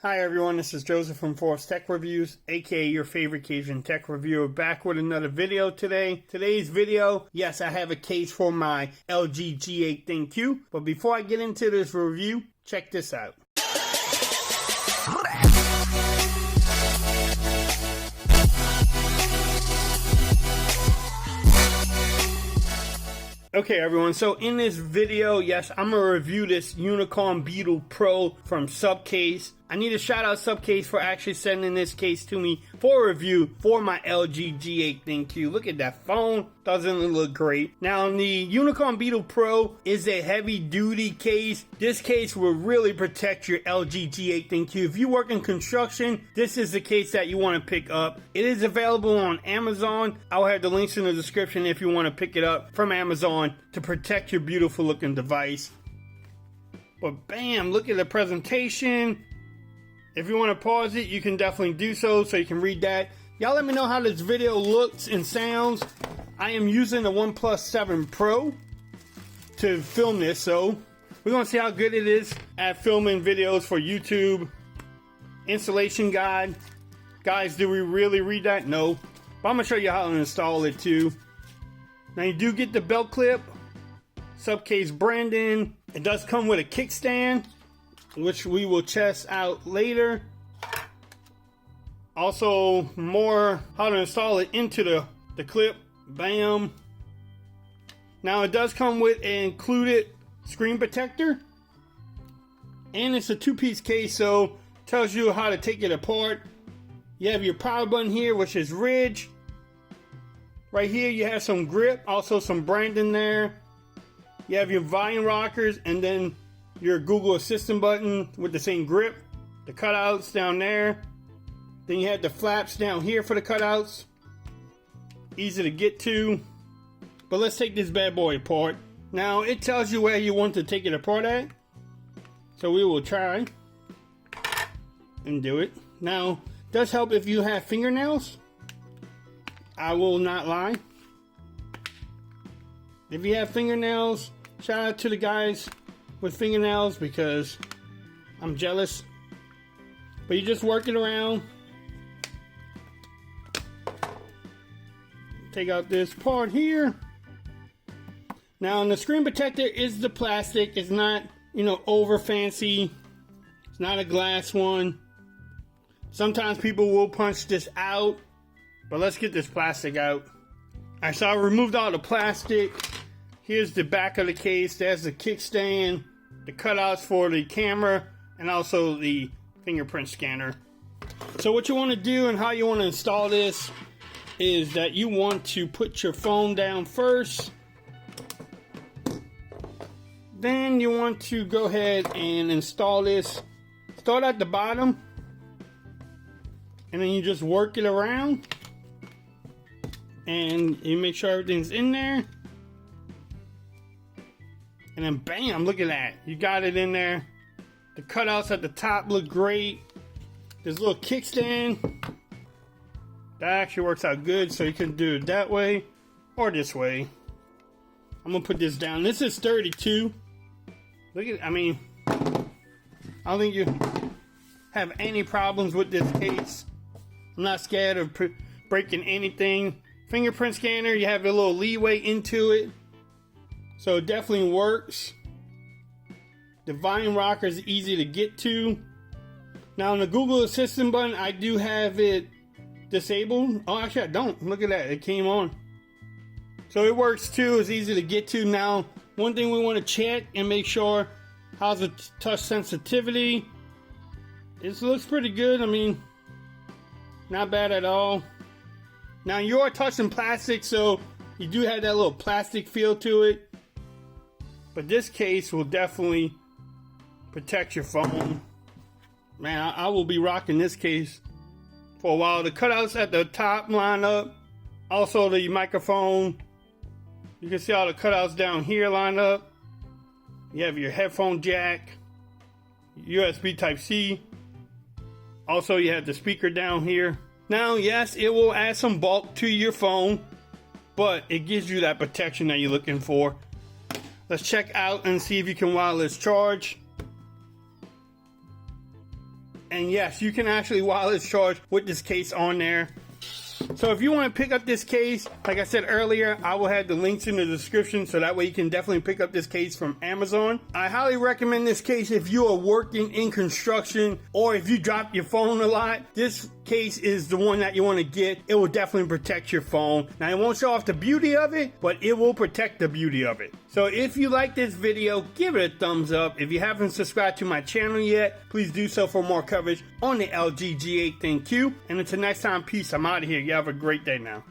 Hi everyone, this is Joseph from Force Tech Reviews, aka your favorite Cajun tech reviewer, back with another video today. Today's video, yes, I have a case for my LG G8 ThinQ, but before I get into this review, check this out. Okay everyone, so in this video, yes, I'm going to review this Unicorn Beetle Pro from Supcase. I need to shout out Supcase for actually sending this case to me for review for my LG G8 ThinQ. Look at that phone, doesn't it look great? Now the Unicorn Beetle Pro is a heavy duty case. This case will really protect your LG G8 ThinQ. If you work in construction, this is the case that you want to pick up. It is available on Amazon. I'll have the links in the description if you want to pick it up from Amazon to protect your beautiful looking device. But bam, look at the presentation. If you want to pause it, you can definitely do so you can read that. Y'all let me know how this video looks and sounds. I am using the OnePlus 7 Pro to film this, so we're going to see how good it is at filming videos for YouTube. Installation guide. Guys, do we really read that? No. But I'm going to show you how to install it too. Now you do get the belt clip, Supcase branding. It does come with a kickstand, which we will test out later. Also, more how to install it into the clip. Bam. Now it does come with an included screen protector, and it's a two-piece case, so it tells you how to take it apart. You have your power button here, which is ridge. Right here you have some grip, also some branding there. You have your volume rockers, and then your Google Assistant button with the same grip. The cutouts down there. Then you have the flaps down here for the cutouts. Easy to get to. But let's take this bad boy apart. Now it tells you where you want to take it apart at. So we will try and do it. Now, it does help if you have fingernails. I will not lie. If you have fingernails, shout out to the guys with fingernails because I'm jealous. But you just work it around. Take out this part here. Now, the screen protector is the plastic. It's not, over fancy. It's not a glass one. Sometimes people will punch this out, but let's get this plastic out. Alright, so I removed all the plastic. Here's the back of the case. There's the kickstand, the cutouts for the camera, and also the fingerprint scanner. So what you want to do and how you want to install this is that you want to put your phone down first. Then you want to go ahead and install this. Start at the bottom, and then you just work it around, and you make sure everything's in there. And then bam, look at that. You got it in there. The cutouts at the top look great. This little kickstand, that actually works out good, so you can do it that way or this way. I'm gonna put this down. This is 32. Look at, I don't think you have any problems with this case. I'm not scared of breaking anything. Fingerprint scanner, you have a little leeway into it, so it definitely works. The volume rocker is easy to get to. Now on the Google Assistant button, I do have it disabled. Oh, actually I don't. Look at that, it came on. So it works too, it's easy to get to. Now, one thing we want to check and make sure, how's the touch sensitivity? It looks pretty good, not bad at all. Now you are touching plastic, so you do have that little plastic feel to it. But this case will definitely protect your phone. Man, I will be rocking this case for a while. The cutouts at the top line up. Also the microphone. You can see all the cutouts down here line up. You have your headphone jack. USB Type-C. Also you have the speaker down here. Now, yes, it will add some bulk to your phone, but it gives you that protection that you're looking for. Let's check out and see if you can wireless charge. And yes, you can actually wireless charge with this case on there. So if you want to pick up this case, like I said earlier, I will have the links in the description so that way you can definitely pick up this case from Amazon. I highly recommend this case if you are working in construction or if you drop your phone a lot. This case is the one that you want to get. It will definitely protect your phone. Now, it won't show off the beauty of it, but it will protect the beauty of it. So if you like this video, give it a thumbs up. If you haven't subscribed to my channel yet, please do so for more coverage on the LG G8 ThinQ. And until next time, peace. I'm out of here. You have a great day now.